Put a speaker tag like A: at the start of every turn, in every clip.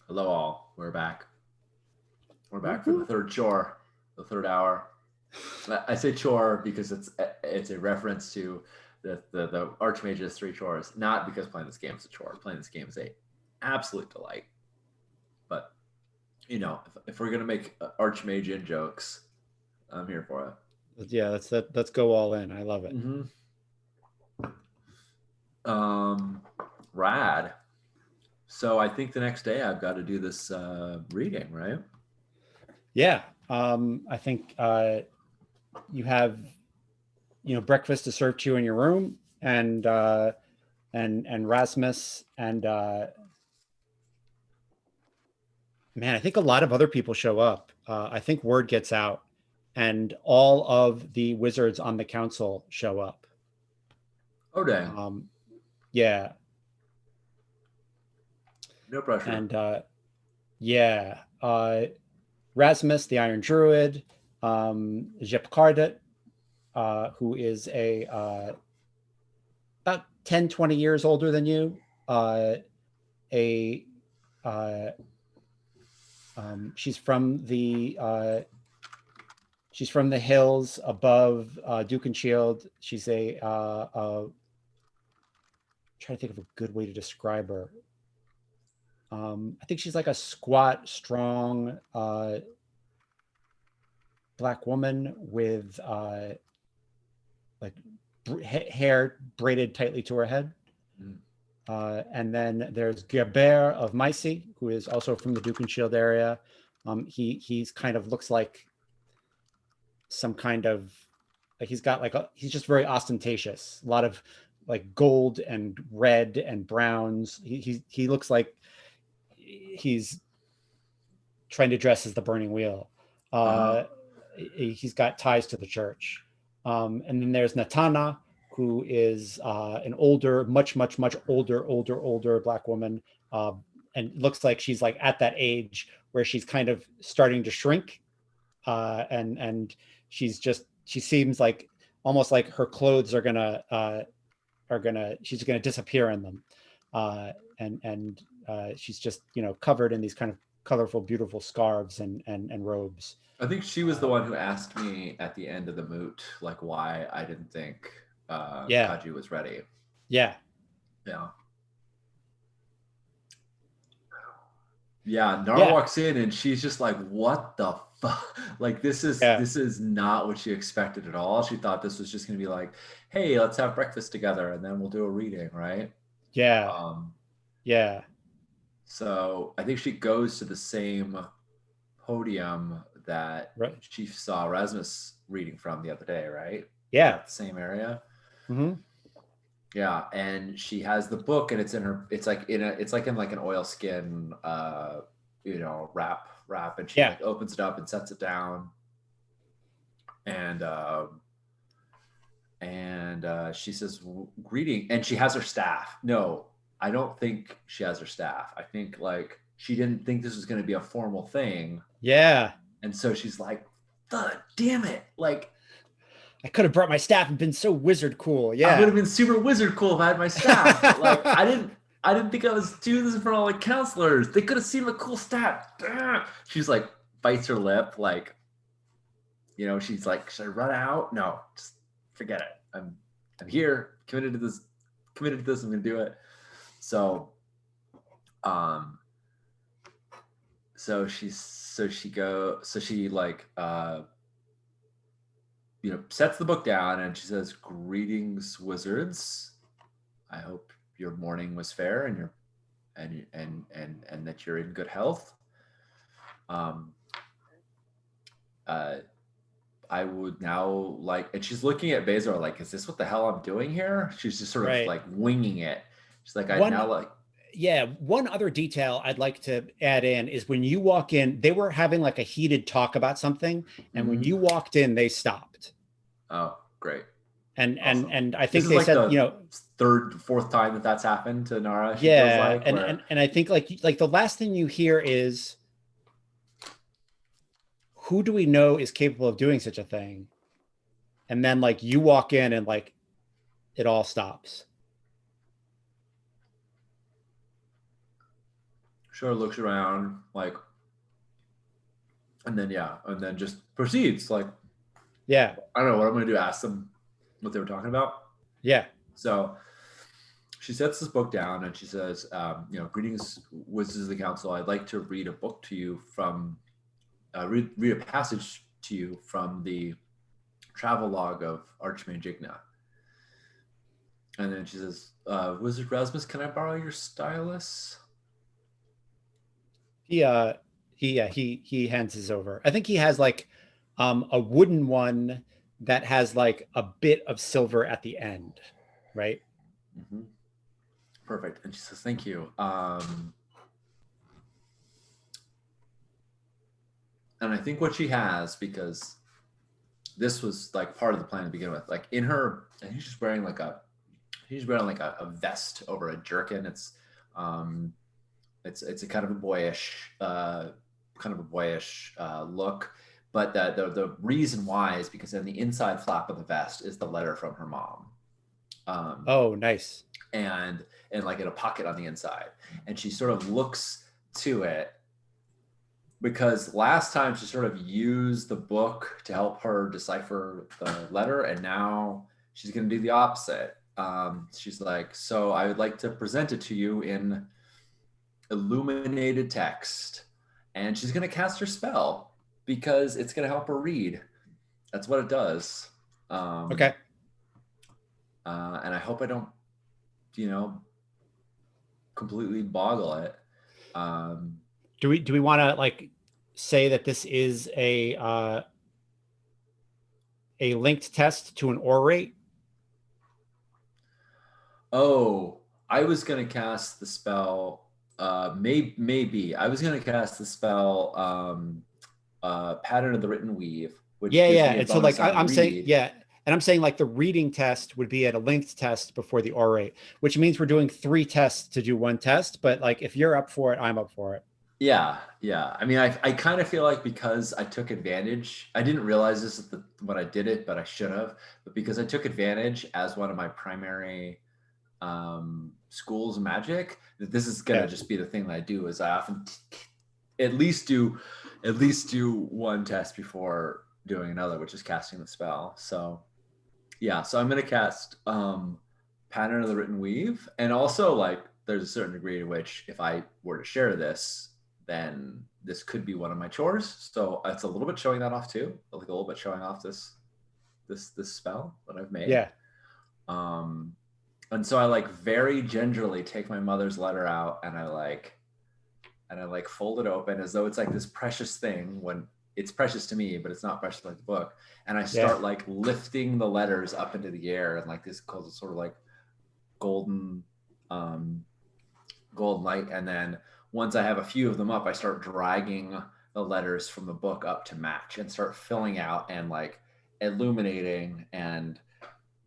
A: Hello, all. We're back. We're back for the
B: Woo-hoo.
A: third chore, the third hour. I say chore because it's a reference to the Archmage's three chores, not because playing this game is a chore. Playing this game is a absolute delight. But if we're gonna make Archmage in jokes, I'm here for
B: Yeah, let's go all in. I love
A: it.
B: it.
A: Rad. So I think the next day I've got to do this reading, right?
B: Yeah. I think you have breakfast to serve to you in your room, and Rasmus and man, I think a lot of other people show up. I think word gets out, and all of the wizards on the council show up.
A: Oh dang.
B: Yeah.
A: No pressure.
B: And yeah, Rasmus, the Iron Druid, Jepkardet, who is about 10, 20 years older than you, she's from the hills above Duke and Shield. She's trying to think of a good way to describe her. I think she's like a squat, strong Black woman with like hair braided tightly to her head. And then there's Gerbert of Meissen, who is also from the Duke and Shield area. He's kind of looks like some kind of he's just very ostentatious. A lot of like gold and red and browns. He looks like he's trying to dress as the Burning Wheel. He's got ties to the church. And then there's Natana, who is an older, much older Black woman, and looks like she's like at that age where she's kind of starting to shrink, and she seems like almost like her clothes she's gonna disappear in them, and she's just covered in these kind of colorful, beautiful scarves and robes.
A: I think she was the one who asked me at the end of the moot, like, why I didn't think Kaji was ready.
B: Yeah.
A: Nara walks in and she's just like, what the fuck? Like, this is not what she expected at all. She thought this was just gonna be like, hey, let's have breakfast together and then we'll do a reading, right?
B: Yeah.
A: So I think she goes to the same podium that she saw Rasmus reading from the other day, right?
B: Yeah.
A: That same area.
B: Mm-hmm.
A: Yeah, and she has the book, and it's like in like an oilskin, wrap, and she like opens it up and sets it down, and she says, "Greeting," and she has her staff. No, I don't think she has her staff. I think like she didn't think this was going to be a formal thing.
B: Yeah,
A: and so she's like, "Damn it!" Like,
B: I could have brought my staff and been so wizard cool. Yeah,
A: I would have been super wizard cool if I had my staff. But like, I didn't think I was doing this in front of all like counselors. They could have seen the cool staff. She's like, bites her lip, like, she's like, should I run out? No, just forget it. I'm here, committed to this. I'm gonna do it. So, she sets the book down and she says, "Greetings, wizards. I hope your morning was fair and that you're in good health. I would now like," and she's looking at Bezor like, "Is this what the hell I'm doing here?" She's just sort of like winging it. She's like,
B: one other detail I'd like to add in is when you walk in, they were having like a heated talk about something, and when you walked in, they stopped.
A: Oh, great.
B: And awesome. and I think they said,
A: third, fourth time that's happened to Nara.
B: And I think like the last thing you hear is, who do we know is capable of doing such a thing? And then like you walk in and like it all stops.
A: sort of looks around, like, and then and then just proceeds. Like,
B: Yeah.
A: I don't know what I'm gonna do. Ask them what they were talking about.
B: Yeah.
A: So she sets this book down and she says, greetings, wizards of the council. I'd like to read a book to you from, read a passage to you from the travel log of Archmage Igna. And then she says, Wizard Rasmus, can I borrow your stylus?
B: He hands his over. I think he has like a wooden one that has like a bit of silver at the end, right?
A: Mm-hmm. Perfect. And she says, thank you. And I think what she has, because this was like part of the plan to begin with, like in her, and she's wearing like a vest over a jerkin. It's a kind of a boyish look, but the reason why is because in the inside flap of the vest is the letter from her mom.
B: Oh, nice.
A: And like in a pocket on the inside, and she sort of looks to it because last time she sort of used the book to help her decipher the letter, and now she's going to do the opposite. She's like, so I would like to present it to you in illuminated text, and she's going to cast her spell because it's going to help her read. That's what it does.
B: Okay.
A: And I hope I don't, completely boggle it.
B: Do we want to like say that this is a linked test to an orate?
A: Oh, I was gonna cast the spell. Maybe I was gonna cast the spell. Pattern of the Written Weave, which gives me a
B: And so
A: bonus
B: like
A: on
B: I'm saying,
A: read.
B: and I'm saying like the reading test would be at a linked test before the orate, which means we're doing 3 tests to do 1 test. But like if you're up for it, I'm up for it.
A: Yeah. I mean, I kind of feel like because I took advantage, I didn't realize this when I did it, but I should have. But because I took advantage as one of my primary schools of magic, that this is gonna just be the thing that I do. Is I often at least do 1 test before doing another, which is casting the spell. So yeah, so I'm gonna cast Pattern of the Written Weave, and also like there's a certain degree to which if I were to share this, then this could be one of my chores. So it's a little bit showing that off too, like a little bit showing off this spell that I've made.
B: Yeah.
A: And so I like very gingerly take my mother's letter out and I fold it open as though it's like this precious thing when it's precious to me, but it's not precious like the book. And I start like lifting the letters up into the air and like this sort of like golden light. And then once I have a few of them up, I start dragging the letters from the book up to match and start filling out and like illuminating and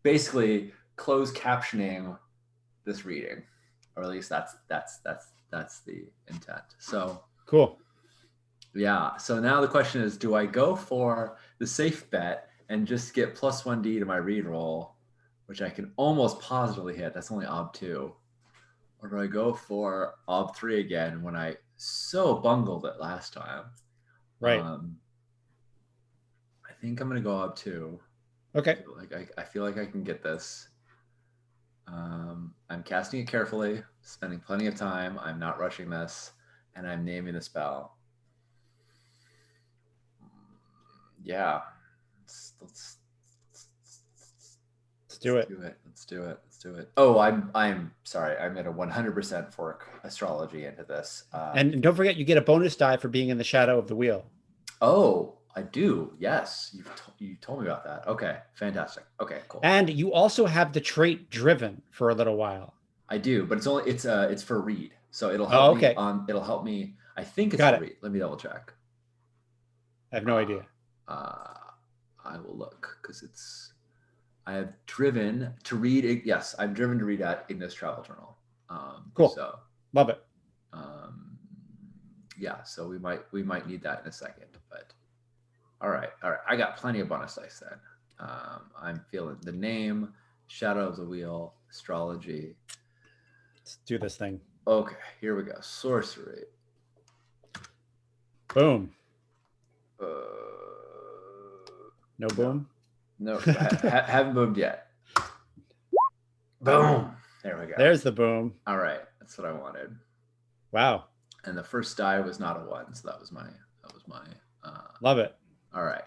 A: basically closed captioning this reading, or at least that's the intent. So
B: cool.
A: Yeah. So now the question is, do I go for the safe bet and just get plus 1d to my read roll, which I can almost positively hit? That's only ob 2. Or do I go for ob 3 again when I so bungled it last time?
B: Right.
A: I think I'm going to go ob 2.
B: Okay.
A: I feel like I can get this. I'm casting it carefully, spending plenty of time. I'm not rushing this, and I'm naming the spell. Yeah. Let's
B: do it.
A: Let's do it. Oh, I'm sorry. I'm going to 100% fork astrology into this.
B: And don't forget, you get a bonus die for being in the shadow of the wheel.
A: Oh, I do. Yes, you told me about that. Okay, fantastic. Okay, cool.
B: And you also have the trait driven for a little while.
A: I do, but it's for read, so it'll help me. It'll help me. I think it's for read. Let me double check.
B: I have no idea.
A: I will look because I have driven to read. Yes, I'm driven to read at Igna's Travel Journal.
B: Cool.
A: So
B: love it.
A: Yeah, so we might need that in a second, but all right. I got plenty of bonus dice then. I'm feeling the name, Shadow of the Wheel, astrology.
B: Let's do this thing.
A: Okay, here we go. Sorcery.
B: Boom.
A: Uh,
B: No boom.
A: no, haven't boomed yet. Boom. There we go.
B: There's the boom.
A: All right, that's what I wanted.
B: Wow.
A: And the first die was not a 1, so that was my.
B: Love it.
A: All right.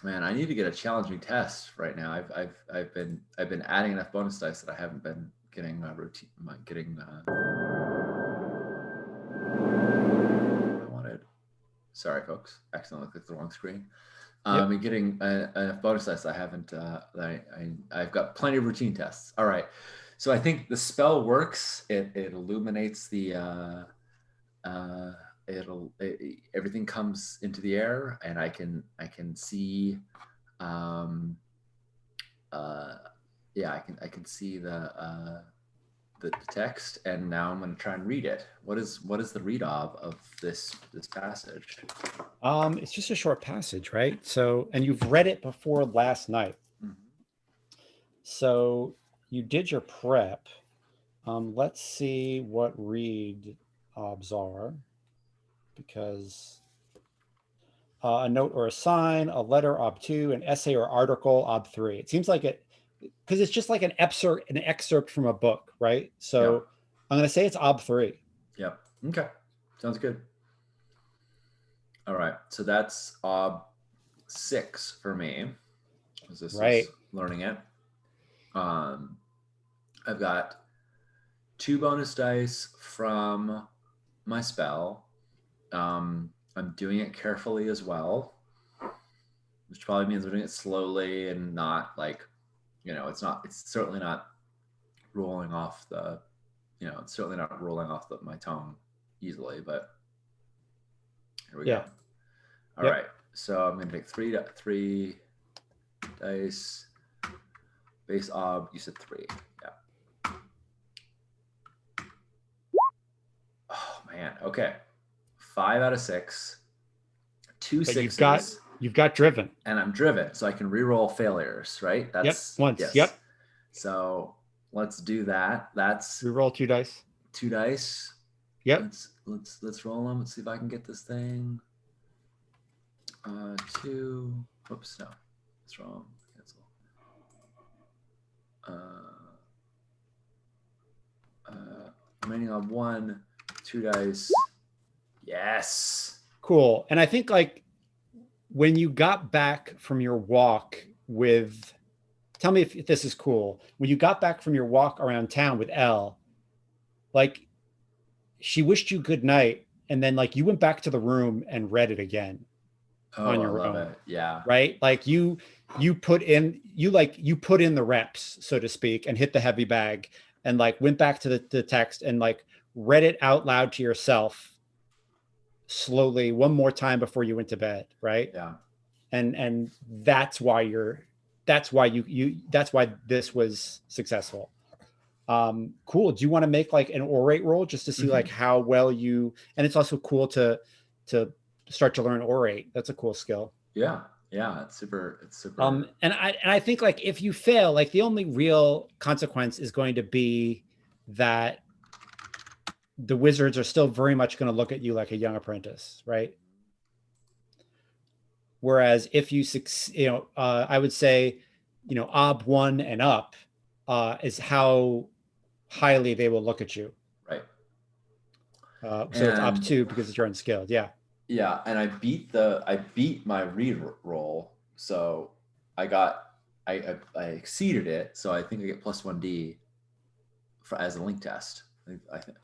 A: Man, I need to get a challenging test right now. I've been adding enough bonus dice that I haven't been getting routine. I wanted. Sorry, folks. Accidentally clicked the wrong screen. And getting enough bonus dice. I haven't. I've got plenty of routine tests. All right. So I think the spell works. It illuminates the. Everything comes into the air, and I can see. I can see the text, and now I'm going to try and read it. What is the read of this passage?
B: It's just a short passage, right? So, and you've read it before last night.
A: Mm-hmm.
B: So you did your prep. Let's see what read obs are, because a note or a sign, a letter ob 2, an essay or article ob 3. It seems like it, because it's just like an excerpt from a book, right? So
A: Yep.
B: I'm going to say it's ob 3.
A: Yep. Okay. Sounds good. All right. So that's ob 6 for me. This is learning it. I've got 2 bonus dice from my spell. I'm doing it carefully as well, which probably means I'm doing it slowly and not like, it's certainly not rolling off the, my tongue easily, but here we go. All right. So I'm going to take 3 dice. Base ob, you said 3. Yeah. Oh man. Okay. 5 out of 6. 2
B: But
A: 6s.
B: You've got driven.
A: And I'm driven, so I can reroll failures, right? That's
B: once.
A: Yes.
B: Yep.
A: So let's do that. That's
B: reroll 2 dice.
A: 2 dice.
B: Yep.
A: Let's roll them. Let's see if I can get this thing. 2. Whoops, no. That's wrong. Cancel. Remaining on 1, 2 dice. Yes.
B: Cool. And I think like when you got back from your walk with, tell me if this is cool. When you got back from your walk around town with Elle, like she wished you good night, and then like you went back to the room and read it again on your own.
A: It. Yeah.
B: Right. Like you put in the reps, so to speak, and hit the heavy bag, and like went back to the text and like read it out loud to yourself slowly one more time before you went to bed. Right.
A: Yeah.
B: And that's why this was successful. Cool. Do you want to make like an orate roll just to see like how well you, and it's also cool to start to learn orate. That's a cool skill.
A: Yeah. It's super.
B: And I think like if you fail, like the only real consequence is going to be that the wizards are still very much going to look at you like a young apprentice, right? Whereas if you succeed, I would say, ob 1 and up is how highly they will look at you.
A: Right.
B: So it's ob 2 because you're unskilled. Yeah.
A: Yeah, and I beat my read roll, so I exceeded it, so I think I get plus 1d as a link test. I think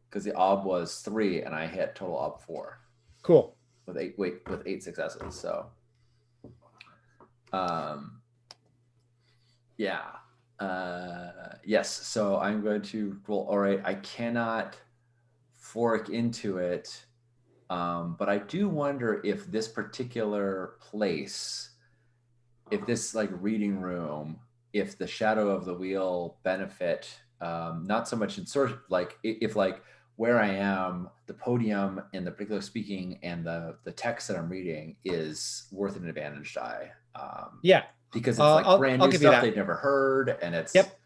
A: because the ob was 3 and I hit total ob 4.
B: Cool.
A: With 8 successes. So, yes. So I'm going to roll. All right. I cannot fork into it, but I do wonder if this particular place, if this like reading room, if the shadow of the wheel benefit, not so much in sort of like if like where I am, the podium and the particular speaking and the text that I'm reading is worth an advantage die. Because it's like brand new stuff they've never heard, and it's
B: Yep.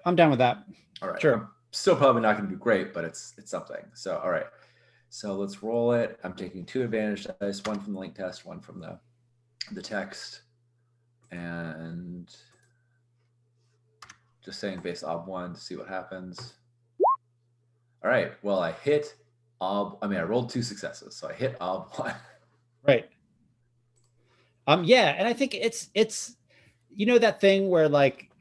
B: I'm down with that.
A: All right.
B: Sure.
A: Still probably not going to do great, but it's something. So all right. So let's roll it. I'm taking 2 advantage dice, one from the link test, one from the text, and just saying base ob1 to see what happens. All right. Well, I hit I rolled 2 successes, so I hit ob1.
B: Right. Yeah, and I think it's that thing where like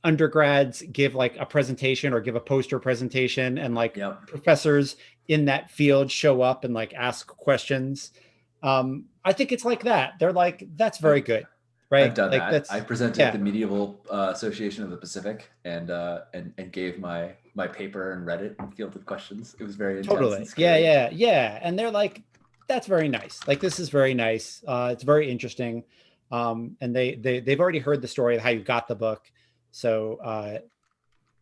B: undergrads give like a presentation or give a poster presentation, and like
A: Yep.
B: professors in that field show up and like ask questions. I think it's like that. They're like, that's very good,
A: I've
B: right?
A: done
B: Like
A: that. I
B: that's
A: presented at
B: yeah,
A: the Medieval Association of the Pacific, and gave my paper and read it and fielded questions. It was very intense and
B: totally. Yeah,
A: scary.
B: yeah, yeah. And they're like, that's very nice. Like this is very nice. It's very interesting. And they've already heard the story of how you got the book. So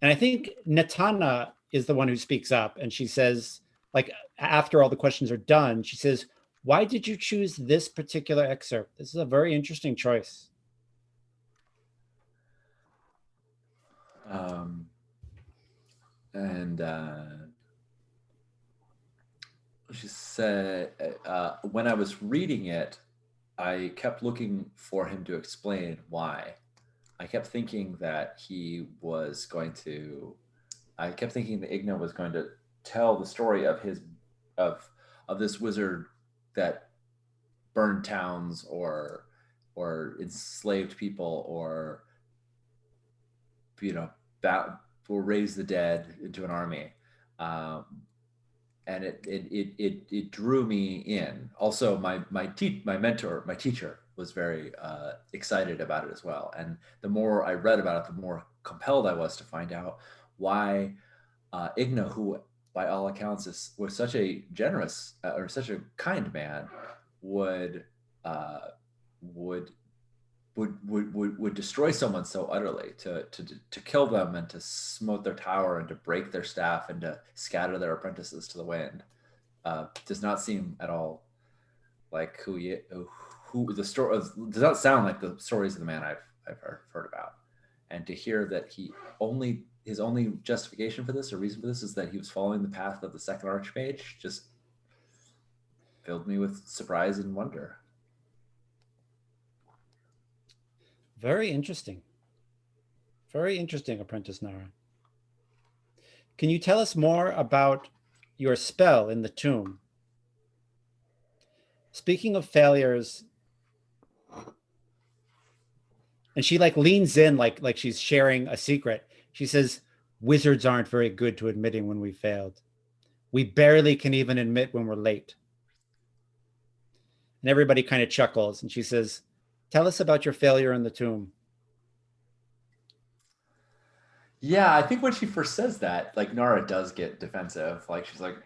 B: and I think Natana is the one who speaks up, and she says, like, after all the questions are done, she says, "Why did you choose this particular excerpt? This is a very interesting choice."
A: Um, and she said, when I was reading it, I kept looking for him to explain why. I kept thinking that he was going to. I kept thinking that Igna was going to tell the story of his of of this wizard that burned towns or enslaved people or you know or raised the dead into an army. Um, and it drew me in. Also, my mentor, my teacher, was very excited about it as well. And the more I read about it, the more compelled I was to find out why Igna, who by all accounts was such a generous or such a kind man, would uh, would would destroy someone so utterly, to kill them and to smote their tower and to break their staff and to scatter their apprentices to the wind. Does not seem at all like who the story does not sound like the stories of the man I've heard about. And to hear that his only justification for this or reason for this is that he was following the path of the second archmage just filled me with surprise and wonder.
B: Very interesting. Very interesting, Apprentice Nara. Can you tell us more about your spell in the tomb? Speaking of failures, and she like leans in like she's sharing a secret. She says, "Wizards aren't very good to admitting when we failed. We barely can even admit when we're late." And everybody kind of chuckles, and she says, "Tell us about your failure in the tomb."
A: Yeah, I think when she first says that, like Nara does get defensive. Like she's like,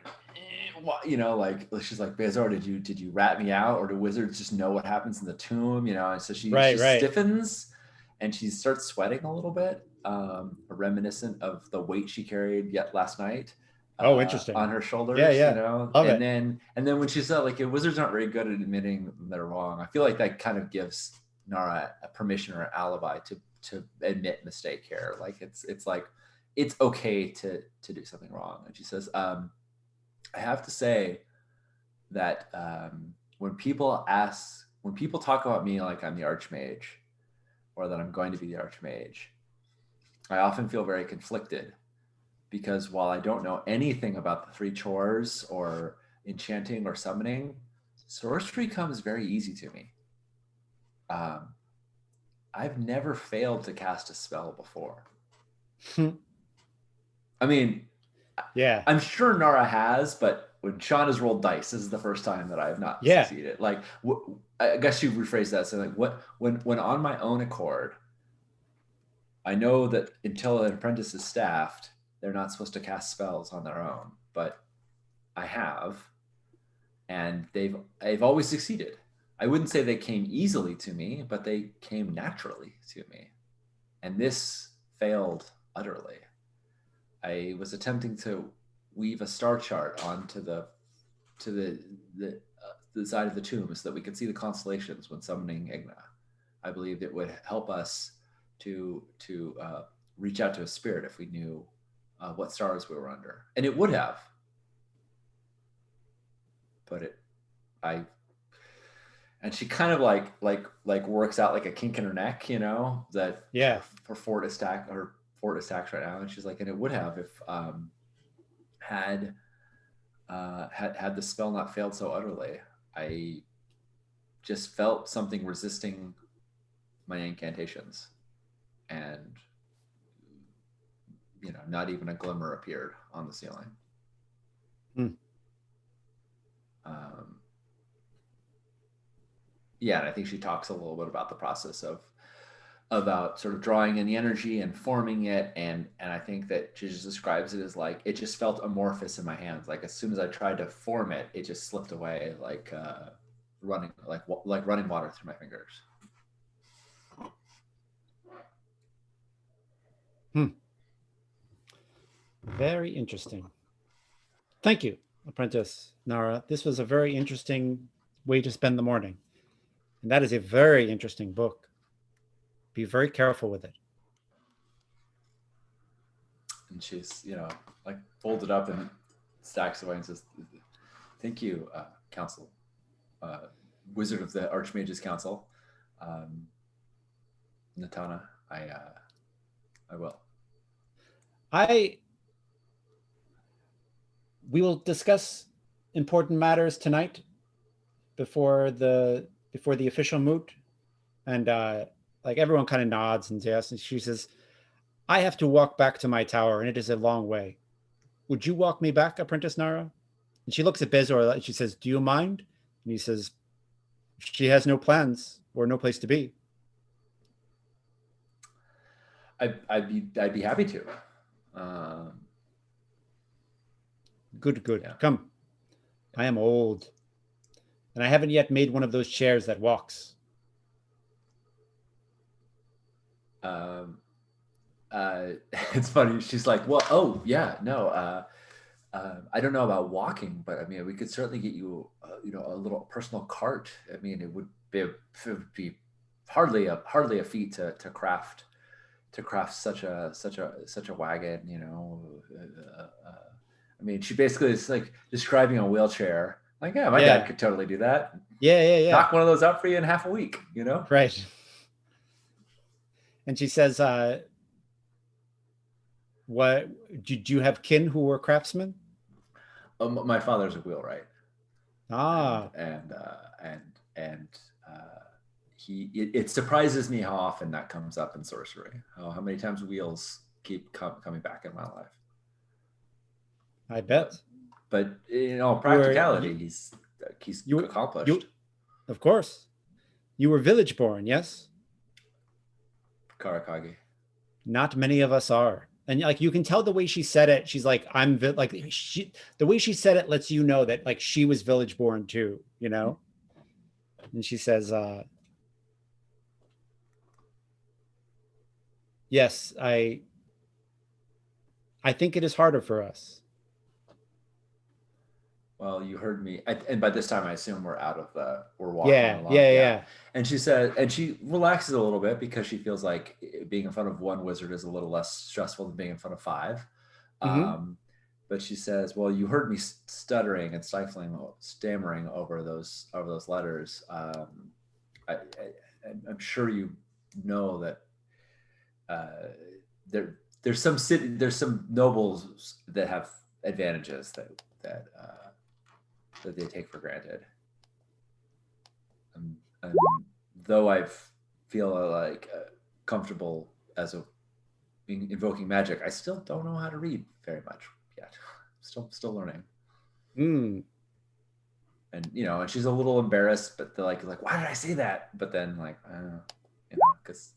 A: what? Like she's like, Bezor, did you rat me out, or do wizards just know what happens in the tomb? And so she
B: Right.
A: stiffens, and she starts sweating a little bit, reminiscent of the weight she carried yet last night.
B: Oh, interesting.
A: On her
B: Yeah,
A: shoulders,
B: yeah. Love
A: and
B: it.
A: then when she said like wizards aren't very good at admitting they're wrong, I feel like that kind of gives Nara a permission or an alibi to admit mistake here. Like it's like it's okay to do something wrong. And she says, I have to say that when people talk about me like I'm the archmage or that I'm going to be the archmage, I often feel very conflicted because while I don't know anything about the 3 chores or enchanting or summoning, sorcery comes very easy to me. I've never failed to cast a spell before. I mean,
B: Yeah.
A: I'm sure Nara has, but when Sean has rolled dice, this is the first time that I have not
B: Yeah.
A: succeeded. Like, I guess you rephrase that. So, like, when on my own accord, I know that until an apprentice is staffed, they're not supposed to cast spells on their own. But I have, and they've always succeeded. I wouldn't say they came easily to me, but they came naturally to me. And this failed utterly. I was attempting to weave a star chart onto the side of the tomb so that we could see the constellations when summoning Igna. I believed it would help us to reach out to a spirit if we knew what stars we were under, and it would have. But I, and she kind of like works out like a kink in her neck, you know, that
B: Yeah.
A: her fort is stacked right now, and she's like, and it would have if had the spell not failed so utterly. I just felt something resisting my incantations, and not even a glimmer appeared on the ceiling. Yeah, and I think she talks a little bit about the process about sort of drawing in the energy and forming it, and I think that she just describes it as like it just felt amorphous in my hands. Like as soon as I tried to form it, it just slipped away like running water through my fingers.
B: Very interesting. Thank you, Apprentice Nara. This was a very interesting way to spend the morning. And that is a very interesting book. Be very careful with it.
A: And she's, like folded up and stacks away and says, "Thank you, Council, Wizard of the Archmages Council, Natana. I will."
B: We will discuss important matters tonight before the official moot, and like everyone kind of nods and yes, and she says, "I have to walk back to my tower, and it is a long way. Would you walk me back, Apprentice Nara?" And she looks at Bezor and she says, "Do you mind?" And he says, "She has no plans or no place to be."
A: I'd be happy to.
B: Good.
A: Yeah.
B: Come. I am old, and I haven't yet made one of those chairs that walks.
A: It's funny. She's like, "Well, oh yeah, no. I don't know about walking, but I mean, we could certainly get you, a little personal cart. I mean, it would be hardly a feat to craft such a wagon. I mean, she basically is like describing a wheelchair. Like, yeah, my dad could totally do that.
B: Yeah.
A: Knock one of those out for you in half a week.
B: Right. And she says, "What did you have kin who were craftsmen?"
A: My father's a wheelwright.
B: Ah.
A: And it surprises me how often that comes up in sorcery. How many times wheels keep coming back in my life.
B: I bet.
A: But practicality, he's accomplished.
B: Of course. You were village born, yes?
A: Karakagi.
B: Not many of us are. And like you can tell the way she said it, she's like, the way she said it lets you know that like she was village born too, And she says, "Yes, I think it is harder for us."
A: Well, you heard me, and by this time I assume we're walking along.
B: Yeah.
A: And she said, and she relaxes a little bit because she feels like being in front of one wizard is a little less stressful than being in front of five.
B: Mm-hmm.
A: But she says, "Well, you heard me stuttering and stammering over those letters. I'm sure you know that there's some nobles that have advantages that they take for granted. And though I feel like comfortable as invoking magic, I still don't know how to read very much yet. Still learning."
B: Mm.
A: And and she's a little embarrassed, but they're like, "Why did I say that?" But then because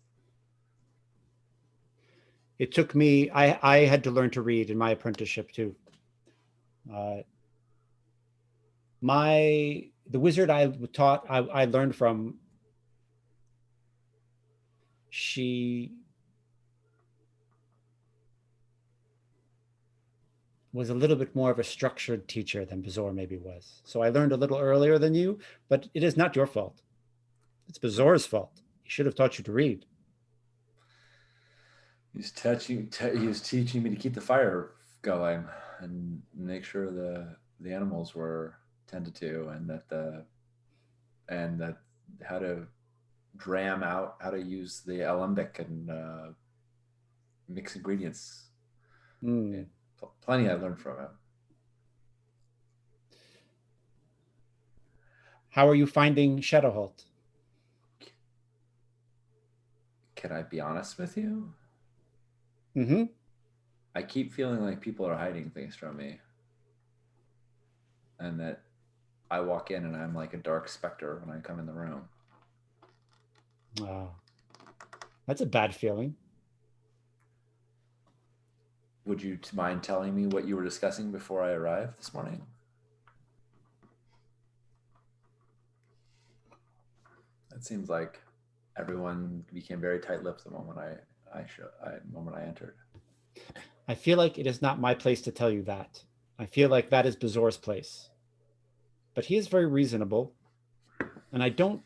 B: it took me. I had to learn to read in my apprenticeship too. The wizard I learned from, she was a little bit more of a structured teacher than Bezor maybe was. So I learned a little earlier than you, but it is not your fault. It's Bezor's fault. He should have taught you to read.
A: He was teaching me to keep the fire going and make sure the animals were tended to, and that how to dram out, how to use the alembic and mix ingredients.
B: Mm.
A: And plenty I learned from him.
B: How are you finding Shadowholt?
A: Can I be honest with you?
B: Mm-hmm.
A: I keep feeling like people are hiding things from me, and that I walk in and I'm like a dark specter when I come in the room.
B: Oh, that's a bad feeling.
A: Would you mind telling me what you were discussing before I arrived this morning? It seems like everyone became very tight-lipped the moment moment I entered.
B: I feel like it is not my place to tell you that. I feel like that is Bazor's place. But he is very reasonable, and I don't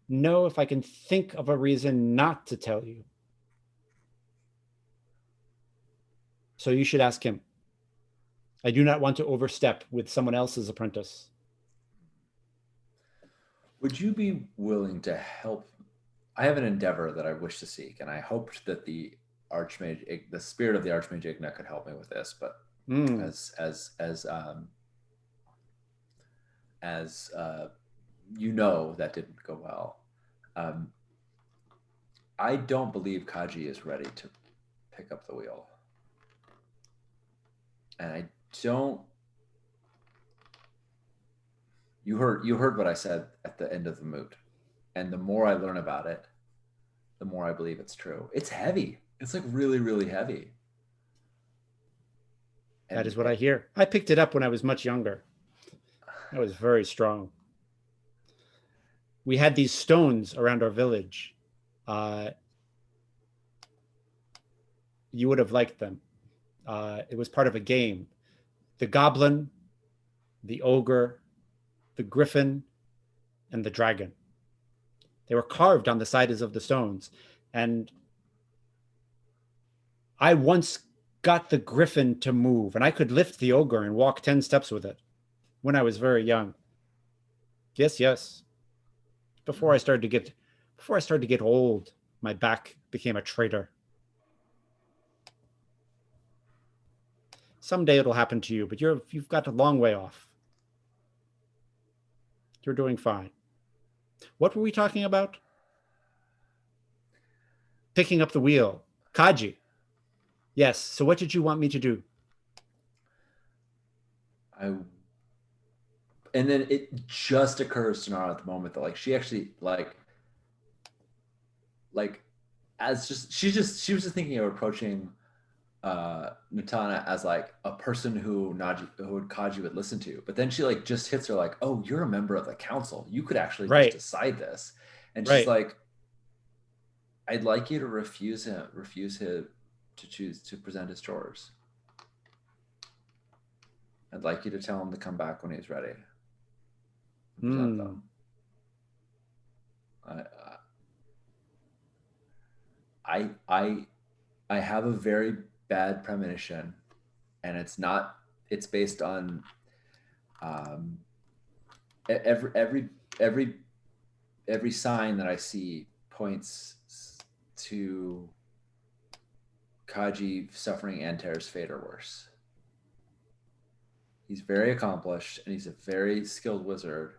B: know if I can think of a reason not to tell you. So you should ask him. I do not want to overstep with someone else's apprentice.
A: Would you be willing to help? I have an endeavor that I wish to seek, and I hoped that the spirit of the Archmage Igna could help me with this. But
B: Mm.
A: as you know, that didn't go well. Um, I don't believe Kaji is ready to pick up the wheel, and I don't. You heard what I said at the end of the moot, and the more I learn about it, the more I believe it's true. It's heavy. It's like really, really heavy.
B: That
A: And
B: is what I hear. I picked it up when I was much younger. That was very strong. We had these stones around our village. Uh, you would have liked them. It was part of a game. The goblin, the ogre, the griffin, and the dragon. They were carved on the sides of the stones. And I once got the griffin to move, and I could lift the ogre and walk 10 steps with it when I was very young. Yes, yes. Before I started to get old, my back became a traitor. Someday it'll happen to you, but you've got a long way off. You're doing fine. What were we talking about? Picking up the wheel. Kaji. Yes. So what did you want me to do?
A: I and then it just occurs to Nara at the moment that like she actually like as just she was just thinking of approaching Natana as like a person who Kaji would listen to, but then she like just hits her like, oh, you're a member of the council, you could actually just
B: Right.
A: decide this. And she's
B: Right.
A: like, I'd like you to refuse him to choose to present his chores. I'd like you to tell him to come back when he's ready and present them. I have a very bad premonition, and it's based on every every every sign that I see points to Kaji suffering Antare's fate or worse. He's very accomplished and he's a very skilled wizard.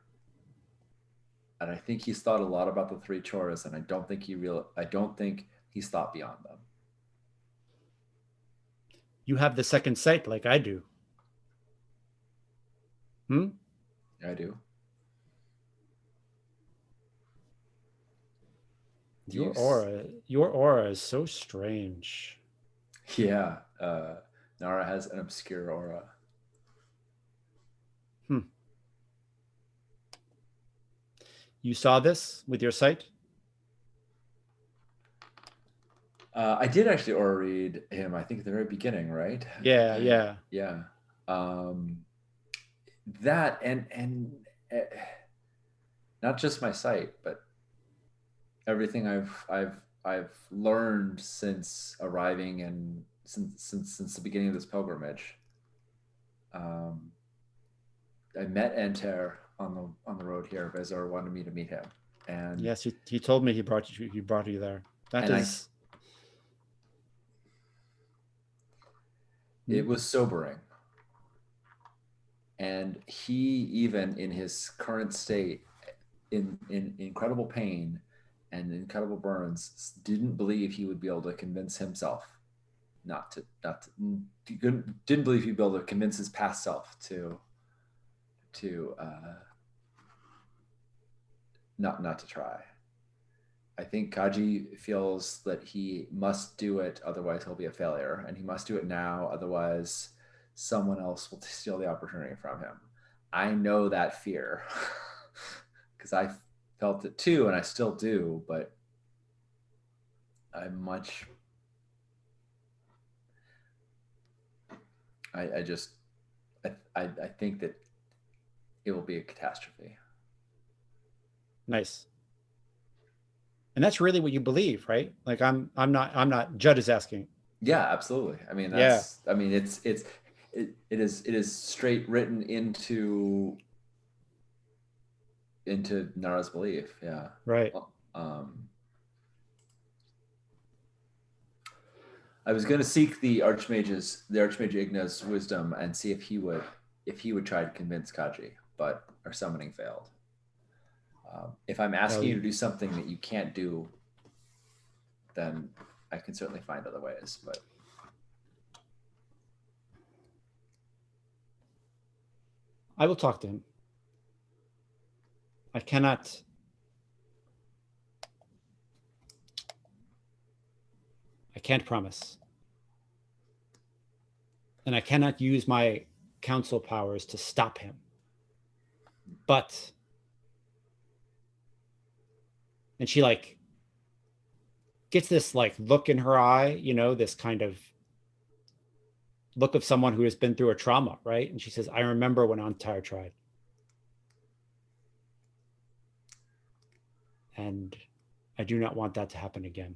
A: And I think he's thought a lot about the three chores, and I don't think he's thought beyond them.
B: You have the second sight like I do. Hmm?
A: I do.
B: Your aura is so strange.
A: Yeah. Nara has an obscure aura.
B: You saw this with your sight?
A: I did actually aura read him, I think, at the very beginning, right?
B: Yeah.
A: Yeah. That and not just my sight, but everything I've I've learned since arriving and since the beginning of this pilgrimage. Um, I met Enter on the road here. Vezor wanted me to meet him, and
B: Yes, he told me he brought you there. That
A: and I
B: is.
A: it was sobering. And he, even in his current state, in incredible pain and incredible burns, didn't believe he would be able to convince himself not to didn't believe he'd be able to convince his past self to not to try. I think Kaji feels that he must do it, otherwise he'll be a failure, and he must do it now, otherwise someone else will steal the opportunity from him. I know that fear because I felt it too, and I still do, but I'm much. I just I think that it will be a catastrophe.
B: Nice. And that's really what you believe, right? Like I'm not Judd is asking.
A: Yeah, absolutely. I mean,
B: Yeah.
A: it is straight written into Nara's belief. Yeah.
B: Right.
A: Um, I was going to seek the Archmage Igna's wisdom and see if he would try to convince Kaji, but our summoning failed. If I'm
B: Well,
A: asking you to do something that you can't do, then I can certainly find other ways. But
B: I will talk to him. I cannot. I can't promise. And I cannot use my council powers to stop him. But, and she like gets this like look in her eye, this kind of look of someone who has been through a trauma, right? And she says, I remember when Antar tried. And I do not want that to happen again.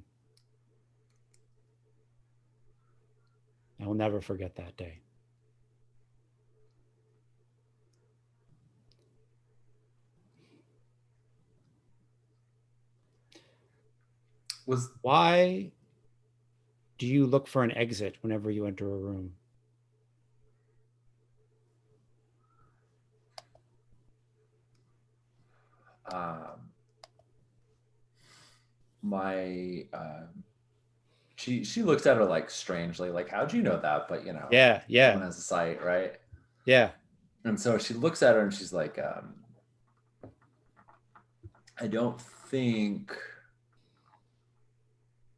B: I will never forget that day. Why do you look for an exit whenever you enter a room?
A: My she looks at her like strangely, like how'd you know that? But
B: Yeah,
A: everyone
B: yeah,
A: has a sight, right?
B: yeah.
A: And so she looks at her and she's like, I don't think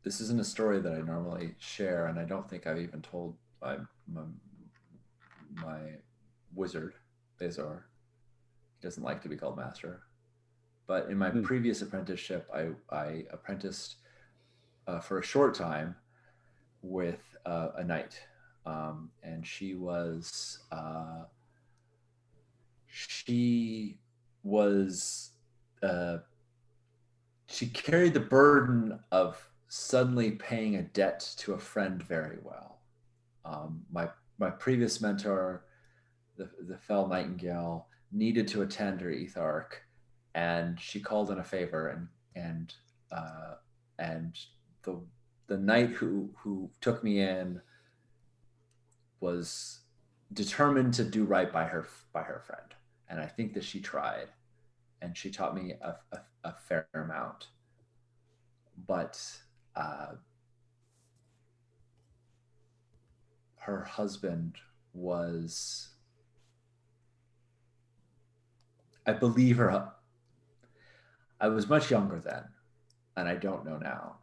A: this isn't a story that I normally share, and I don't think I've even told my wizard, Bezor. He doesn't like to be called master. But in my previous apprenticeship, I apprenticed for a short time with a knight, and she was she carried the burden of suddenly paying a debt to a friend very well. My previous mentor, the fell nightingale, needed to attend her etharch, and she called in a favor, and the knight who took me in was determined to do right by her friend, and I think that she tried, and she taught me a fair amount, but her husband was, I believe her. I was much younger then, and I don't know now,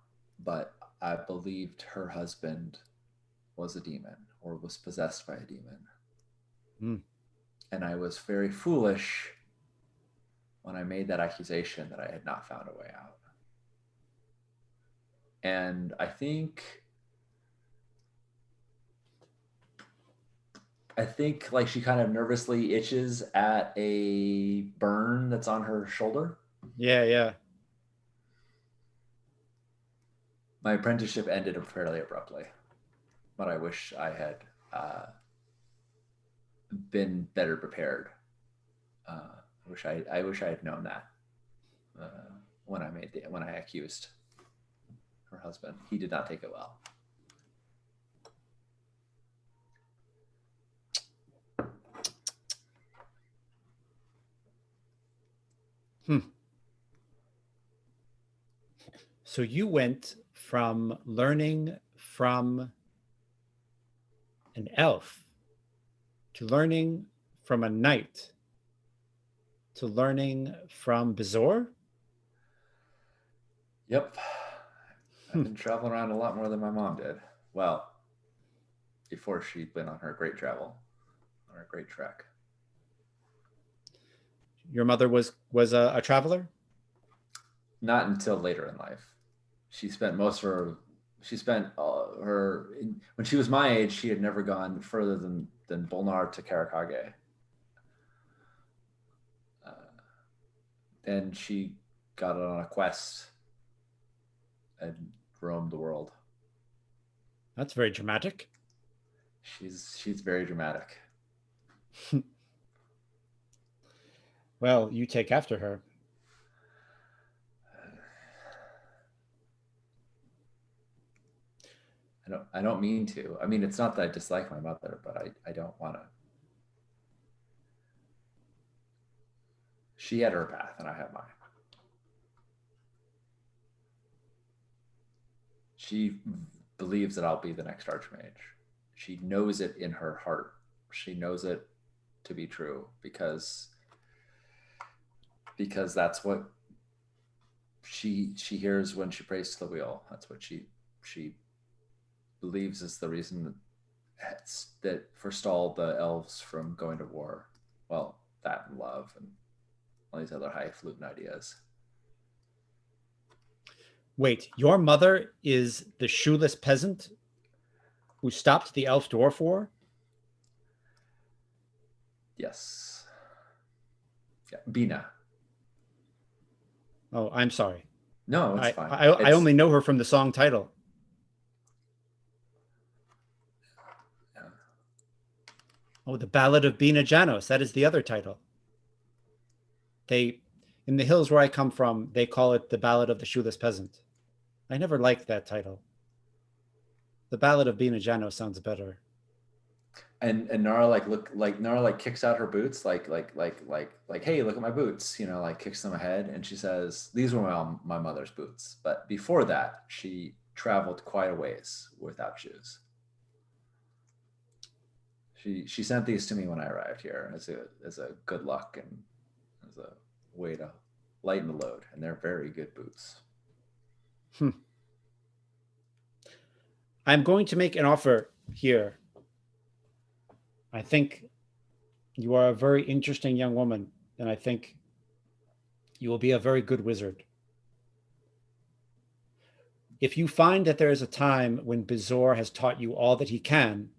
A: but I believed her husband was a demon or was possessed by a demon.
B: Mm.
A: And I was very foolish when I made that accusation that I had not found a way out. And I think like she kind of nervously itches at a burn that's on her shoulder.
B: Yeah, yeah.
A: my apprenticeship ended fairly abruptly, but I wish I had been better prepared. I wish I had known that when I accused her husband. He did not take it well.
B: So you went from learning from an elf to learning from a knight to learning from Bezor?
A: Yep. I've been traveling around a lot more than my mom did. Well, before she'd been on her great travel, on her great trek.
B: Your mother was a traveler?
A: Not until later in life. She spent most of her. She spent when she was my age. She had never gone further than Bolnar to Karakage. Then she got on a quest and roamed the world.
B: That's very dramatic.
A: She's very dramatic.
B: Well, you take after her.
A: I don't mean to. I mean, it's not that I dislike my mother, but I don't want to. She had her path and I had mine. She believes that I'll be the next Archmage. She knows it in her heart. She knows it to be true because that's what she hears when she prays to the wheel. That's what she believes is the reason that forestalled the elves from going to war. Well, that and love and all these other highfalutin ideas.
B: Wait, your mother is the shoeless peasant who stopped the elf dwarf war?
A: Yes. Yeah, Bina.
B: Oh, I'm sorry.
A: No, it's fine.
B: I only know her from the song title.
A: Yeah.
B: Oh, the Ballad of Bina Janos. That is the other title. In the hills where I come from, they call it the Ballad of the Shoeless Peasant. I never liked that title. The Ballad of Bina Janos sounds better.
A: And Nara kicks out her boots like hey, look at my boots, like kicks them ahead, and she says these were my mother's boots, but before that she traveled quite a ways without shoes. She sent these to me when I arrived here as a good luck and as a way to lighten the load, and they're very good boots.
B: I'm going to make an offer here. I think you are a very interesting young woman, and I think you will be a very good wizard. If you find that there is a time when Bezor has taught you all that he can,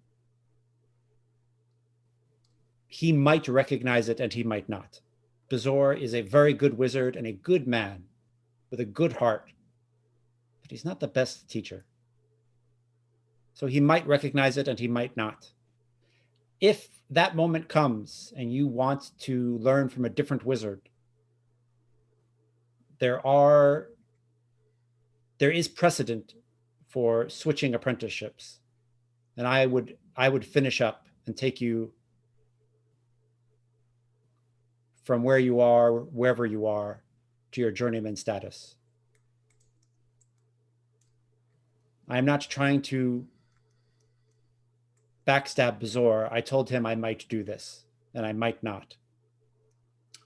B: he might recognize it and he might not. Bezor is a very good wizard and a good man with a good heart, but he's not the best teacher. So he might recognize it and he might not. If that moment comes and you want to learn from a different wizard, there is precedent for switching apprenticeships. And I would finish up and take you from where you are, wherever you are, to your journeyman status. I'm not trying to backstab Bezor. I told him I might do this, and I might not.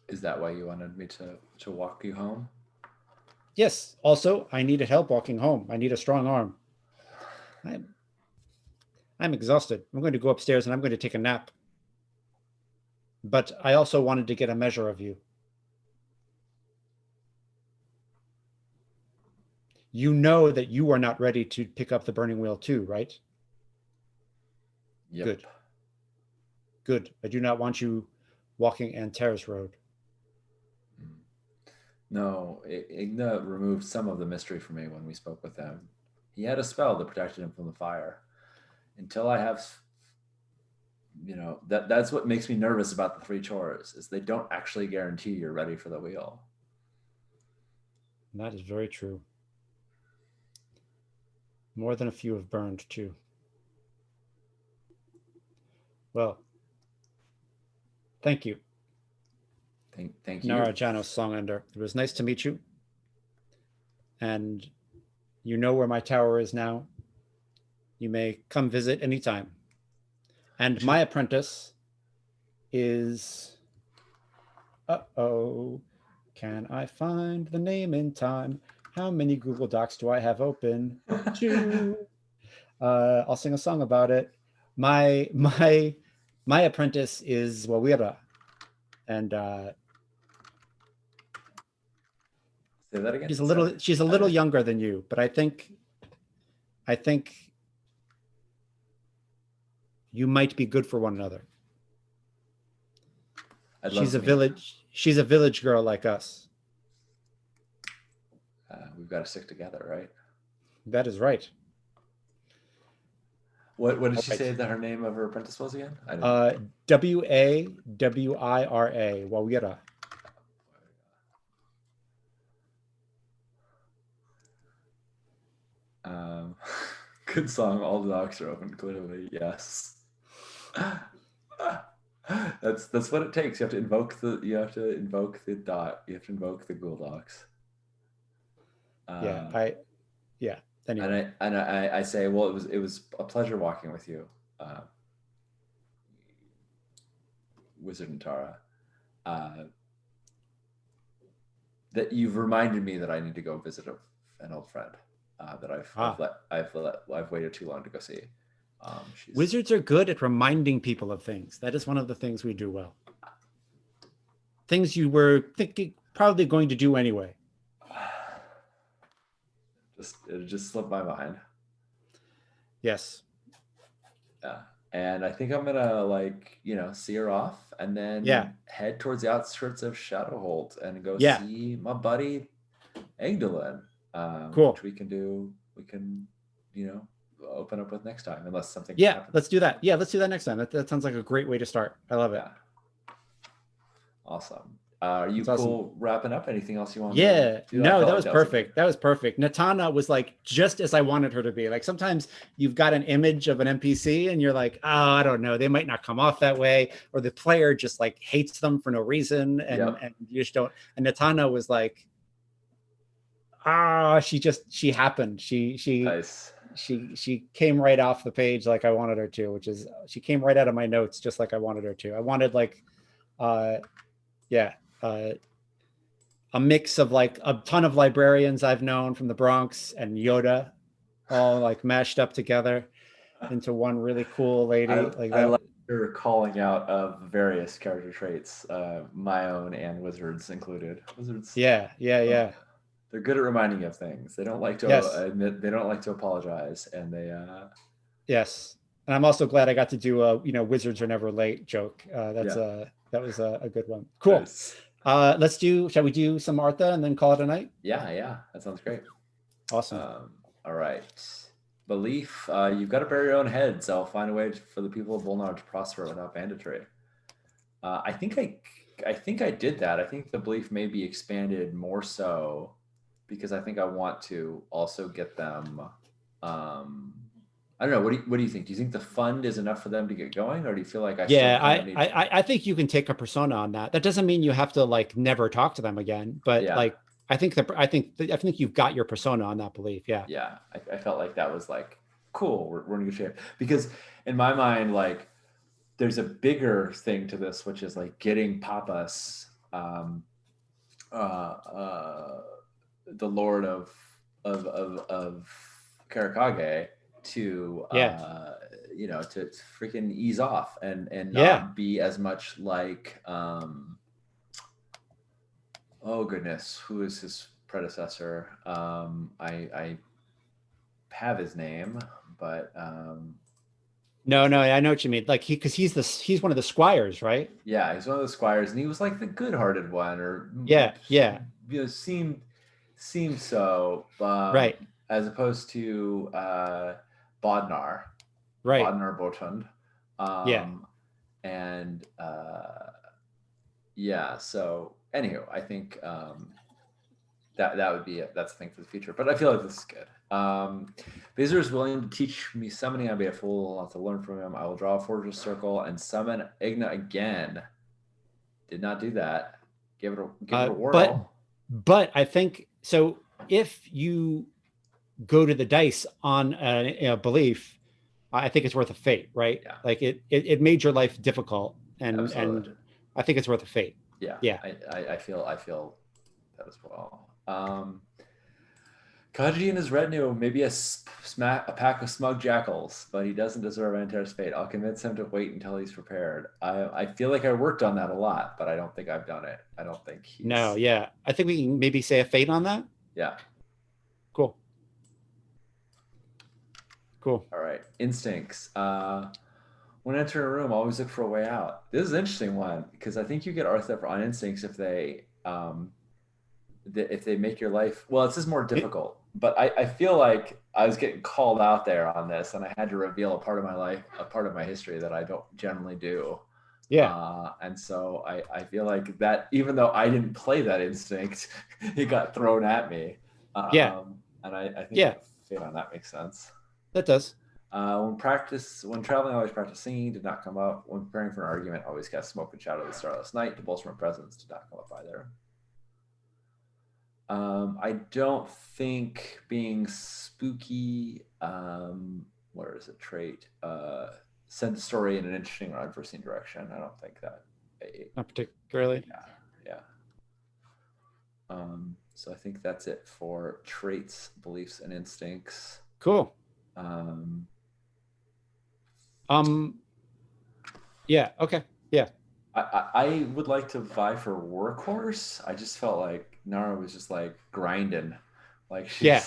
A: Is that why you wanted me to walk you home?
B: Yes. Also, I needed help walking home. I need a strong arm. I'm exhausted. I'm going to go upstairs and I'm going to take a nap. But I also wanted to get a measure of you. You know that you are not ready to pick up the burning wheel too, right?
A: Yep.
B: Good. Good. I do not want you walking Antares Road.
A: No, Igna removed some of the mystery for me when we spoke with him. He had a spell that protected him from the fire. Until I have, that's what makes me nervous about the 3 chores, is they don't actually guarantee you're ready for the wheel.
B: That is very true. More than a few have burned too. Well, thank you.
A: Thank you.
B: Nara Janos Songender. It was nice to meet you. And you know where my tower is now. You may come visit anytime. And my apprentice is... Uh-oh. Can I find the name in time? How many Google Docs do I have open? 2. I'll sing a song about it. My apprentice is Wawira. And
A: say that again.
B: She's a little younger than you, but I think you might be good for one another. She's a village girl like us.
A: We've got to stick together, right?
B: That is right.
A: What did she say that her name of her apprentice was again?
B: Wawira, Wawira.
A: Good song. All the docks are open. Clearly, yes. That's what it takes. You have to invoke the dot. You have to invoke the Google Docs.
B: Anyway.
A: And I say, well, it was a pleasure walking with you, Wizard and Tara. That you've reminded me that I need to go visit an old friend that I've waited too long to go see.
B: Wizards are good at reminding people of things. That is one of the things we do well. Things you were probably going to do anyway.
A: It just slipped my mind.
B: Yes.
A: Yeah. And I think I'm gonna see her off and then head towards the outskirts of Shadowhold and go see my buddy Egdolin.
B: Cool.
A: Which we can open up with next time, unless something
B: happens. Let's do that. Yeah, let's do that next time. That sounds like a great way to start. I love it.
A: Awesome. Are you cool wrapping up? Anything else you want
B: to do? No, that was perfect. That was perfect. Natana was just as I wanted her to be. Sometimes you've got an image of an NPC and you're like, oh, I don't know, they might not come off that way, or the player just hates them for no reason, and you just don't. And Natana was she happened.
A: Nice.
B: She came right off the page like I wanted her to, which is she came right out of my notes just like I wanted her to. I wanted a mix of a ton of librarians I've known from the Bronx and Yoda all mashed up together into one really cool lady.
A: I like your calling out of various character traits, my own and Wizards included. Wizards.
B: Yeah.
A: They're good at reminding you of things. They don't like to admit. They don't like to apologize, and they.
B: Yes, and I'm also glad I got to do a Wizards are never late joke. That was a good one. Cool. Nice. Shall we do some Martha and then call it a night?
A: Yeah, that sounds great.
B: Awesome.
A: All right. Belief, you've got to bury your own head, so I'll find a way for the people of Volnar to prosper without banditry. I think I did that. I think the belief may be expanded more so because I think I want to also get them. I don't know. What do you think? Do you think the fund is enough for them to get going, or do you feel like
B: I think you can take a persona on that. That doesn't mean you have to never talk to them again, but I think you've got your persona on that belief. Yeah.
A: Yeah. I felt like that was cool. We're in good shape, because in my mind, there's a bigger thing to this, which is getting Papas, the Lord of Karakage, to to freaking ease off and not be as much oh goodness, who is his predecessor? I have his name, but
B: no, I know what you mean. Because he's one of the squires, right?
A: Yeah, he's one of the squires, and he was the good-hearted one, or
B: yeah.
A: seemed so.
B: Right.
A: as opposed to Bodnar,
B: Right.
A: Bodnar Botund.
B: Yeah.
A: And yeah, so anywho, I think that would be it. That's the thing for the future. But I feel like this is good. Vizier is willing to teach me summoning. I'd be a fool. I'll have to learn from him. I will draw a Fortress Circle and summon Igna again. Did not do that. Give it a whirl.
B: But I think so. If you go to the dice on a belief, I think it's worth a fate, right?
A: Yeah.
B: Like it made your life difficult, and I think it's worth a fate.
A: Yeah.
B: Yeah.
A: I feel that as well. Kaji and his retinue, maybe a pack of smug jackals, but he doesn't deserve Antare's fate. I'll convince him to wait until he's prepared. I feel like I worked on that a lot, but I don't think I've done it. I don't think he's...
B: No, yeah. I think we can maybe say a fate on that.
A: Yeah.
B: Cool. Cool.
A: All right. Instincts. When entering a room, always look for a way out. This is an interesting one because I think you get Arthur on instincts if they make your life... Well, it's just more difficult. But I feel like I was getting called out there on this, and I had to reveal a part of my life, a part of my history that I don't generally do.
B: Yeah.
A: And so I feel like that, even though I didn't play that instinct, it got thrown at me.
B: Yeah.
A: And I think fate on that makes sense.
B: That does.
A: When traveling, always practice singing. Did not come up. When preparing for an argument, always cast smoke and shadow of the starless night to bolster my presence. Did not come up either. I don't think being spooky, what is a trait? Send the story in an interesting or unforeseen direction. I don't think that.
B: Not particularly.
A: Yeah. So I think that's it for traits, beliefs, and instincts.
B: Cool. Yeah. Okay. Yeah.
A: I would like to vie for workhorse. I just felt like Nara was just like grinding, like
B: yeah.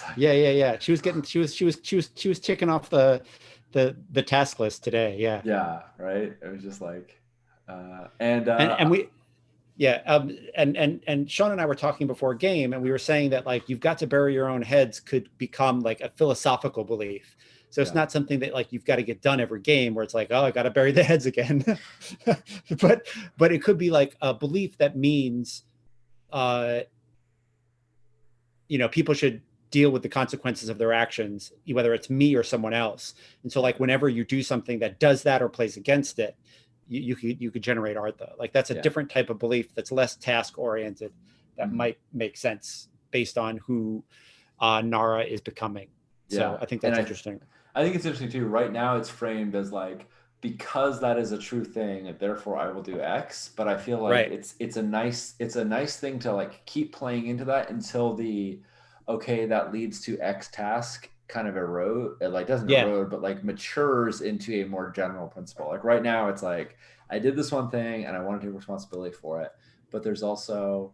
B: She was ticking off the task list today. Yeah.
A: Yeah. Right. It was just like,
B: and Sean and I were talking before game, and we were saying that like you've got to bury your own heads could become like a philosophical belief. So it's not something that like you've got to get done every game where it's like, oh, I got to bury the heads again. but it could be like a belief that means, people should deal with the consequences of their actions, whether it's me or someone else. And so like whenever you do something that does that or plays against it, you could generate Artha. Like that's a different type of belief that's less task oriented that might make sense based on who Nara is becoming. So I think that's interesting.
A: I think it's interesting too. Right now it's framed as like, because that is a true thing, therefore I will do X. But I feel like it's a nice thing to like keep playing into that until that leads to X task kind of erode, like doesn't erode, but like matures into a more general principle. Like right now it's like, I did this one thing and I want to take responsibility for it. But there's also,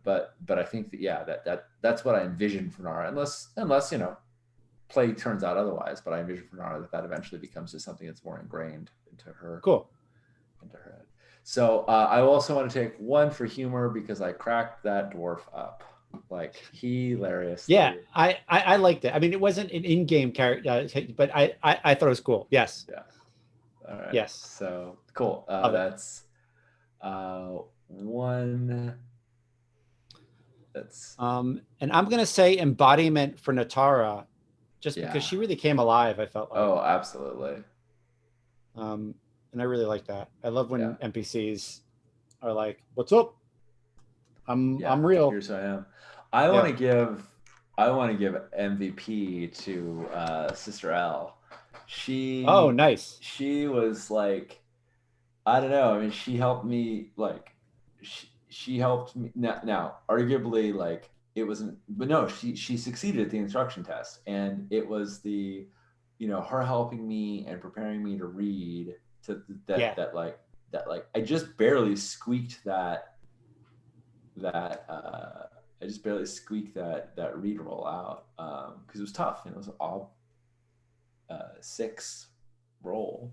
A: but I think that that's what I envision for Nara, unless play turns out otherwise. But I envision for Nara that eventually becomes just something that's more ingrained into her.
B: Cool.
A: Into her head. So I also want to take one for humor because I cracked that dwarf up like hilariously.
B: Yeah, I liked it. I mean, it wasn't an in-game character, but I thought it was cool. Yes.
A: Yeah. All right.
B: Yes.
A: So cool. That's one. That's
B: and I'm gonna say embodiment for Natara, just because she really came alive. I felt like.
A: Oh, absolutely.
B: And I really like that. I love when NPCs are like, "What's up? I'm real.
A: Here's who I am." I want to give MVP to Sister L.
B: Nice.
A: She was like, I don't know. I mean, she helped me like. She helped me now arguably like it wasn't, but no, she succeeded at the instruction test, and it was the her helping me and preparing me to read that I just barely squeaked that read roll out because it was tough. It was all 6 roll.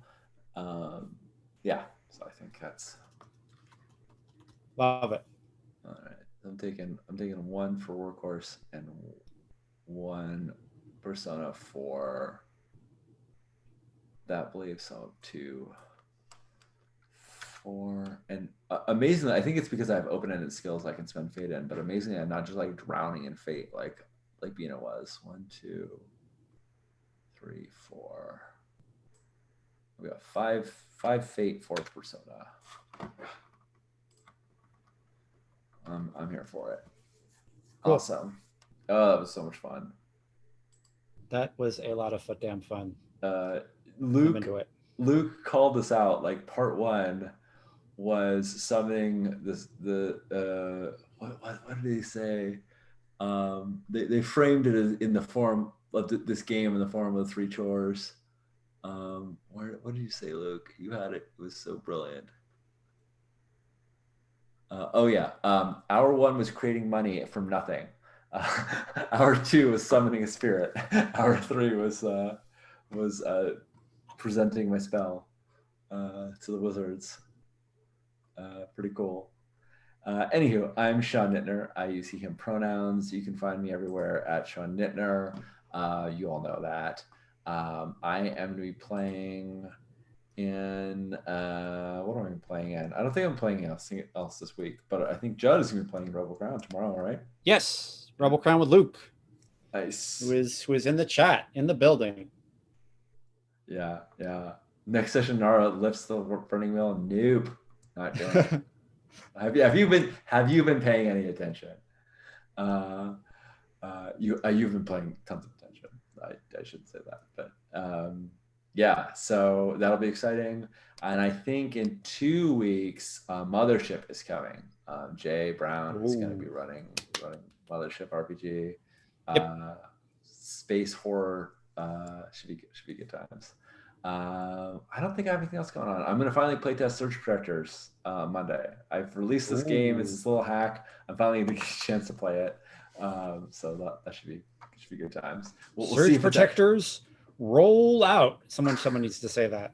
A: So I think that's
B: love it.
A: all right. I'm taking one for Workhorse and one Persona for that belief. So 2, 4, and amazingly, I think it's because I have open-ended skills I can spend fate in. But amazingly, I'm not just like drowning in fate like Bina was. 1, 2, 3, 4. We got five fate for Persona. I'm here for it. Cool. Awesome. Oh, that was so much fun.
B: That was a lot of damn fun.
A: Luke called this out. Like part 1 was summoning what did he say? They framed it as in the form of this game in the form of 3 chores. What did you say, Luke? You had it. It was so brilliant. Hour 1 was creating money from nothing. Hour 2 was summoning a spirit. Hour 3 was presenting my spell to the wizards. Pretty cool. Anywho, I'm Sean Nittner. I use he/him pronouns. You can find me everywhere at Sean Nittner. You all know that. I am going to be playing in what am I playing in? I don't think I'm playing anything else this week, but I think Judd is going to be playing Rebel Crown tomorrow, right?
B: Yes, Rebel Crown with Luke.
A: Nice.
B: Who is in the chat, in the building.
A: Yeah. Next session, Nara lifts the burning wheel. Nope, not doing it. Have you been paying any attention? You've been paying tons of attention. I shouldn't say that, but yeah. So that'll be exciting, and I think in 2 weeks, Mothership is coming. Jay Brown is going to be running Mothership RPG. Space horror should be good times. I don't think I have anything else going on. I'm going to finally playtest Surge Protectors Monday. I've released this game. It's this little hack. I'm finally going to get a chance to play it. So that should be good times. We'll
B: Surge Protectors roll out. Someone needs to say that.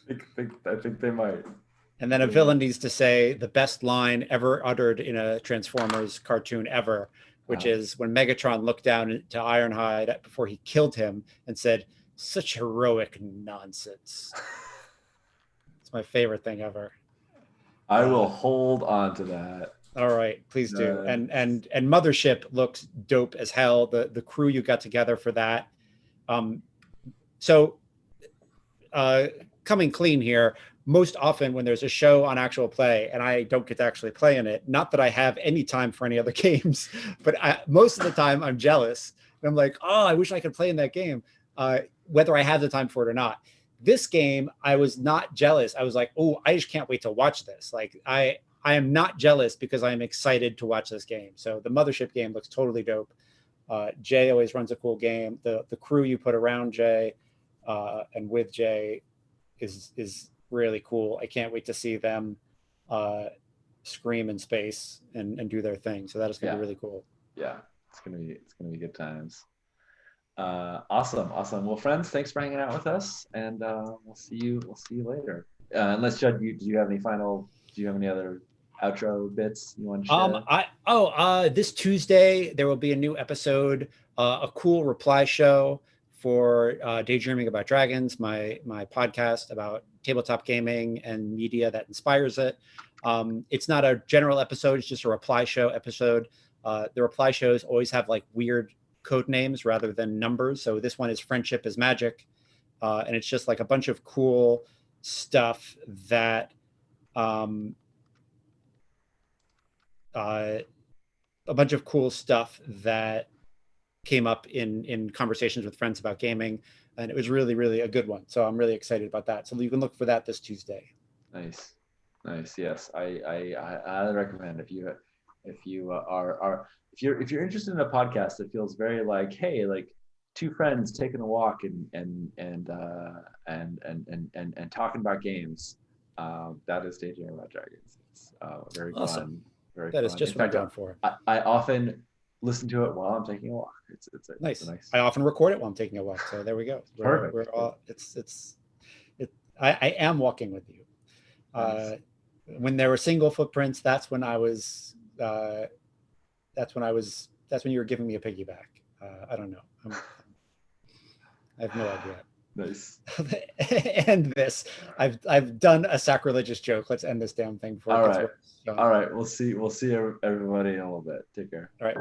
A: I think they might.
B: And then a villain needs to say the best line ever uttered in a Transformers cartoon ever, which is when Megatron looked down to Ironhide before he killed him and said, "Such heroic nonsense." It's my favorite thing ever.
A: I will hold on to that.
B: All right, please do. And Mothership looks dope as hell. The crew you got together for that. Coming clean here, most often when there's a show on actual play and I don't get to actually play in it, not that I have any time for any other games, but most of the time I'm jealous. And I'm like, oh, I wish I could play in that game, whether I have the time for it or not. This game, I was not jealous. I was like, oh, I just can't wait to watch this. Like I am not jealous because I am excited to watch this game. So the Mothership game looks totally dope. Jay always runs a cool game. The crew you put around Jay and with Jay is really cool. I can't wait to see them scream in space and do their thing. So that is going to be really cool.
A: Yeah, it's gonna be good times. Awesome. Well, friends, thanks for hanging out with us, and we'll see you later. Unless Judd, do you have any other outro bits you want to share?
B: This Tuesday there will be a new episode, a cool reply show for Daydreaming About Dragons, my podcast about tabletop gaming and media that inspires it. It's not a general episode, it's just a reply show episode. The reply shows always have like weird code names rather than numbers. So this one is Friendship is Magic. And it's just like a bunch of cool stuff that came up in conversations with friends about gaming, and it was really, really a good one. So I'm really excited about that. So you can look for that this Tuesday.
A: Nice. Yes, I highly recommend if you're interested in a podcast that feels very like, hey, like two friends taking a walk and talking about games. That is Daydreaming About Dragons. It's very
B: awesome.
A: Fun. Very
B: that
A: fun.
B: Is just what I'm going for.
A: I often listen to it while I'm taking a walk. It's
B: nice. I often record it while I'm taking a walk. So there we go.
A: Perfect.
B: We're all, I am walking with you.
A: Nice.
B: When there were single footprints, that's when I was that's when you were giving me a piggyback. I don't know. I have no idea.
A: Nice.
B: End this. I've done a sacrilegious joke. Let's end this damn thing before it gets worse.
A: All right. We'll see everybody in a little bit. Take care.
B: All right.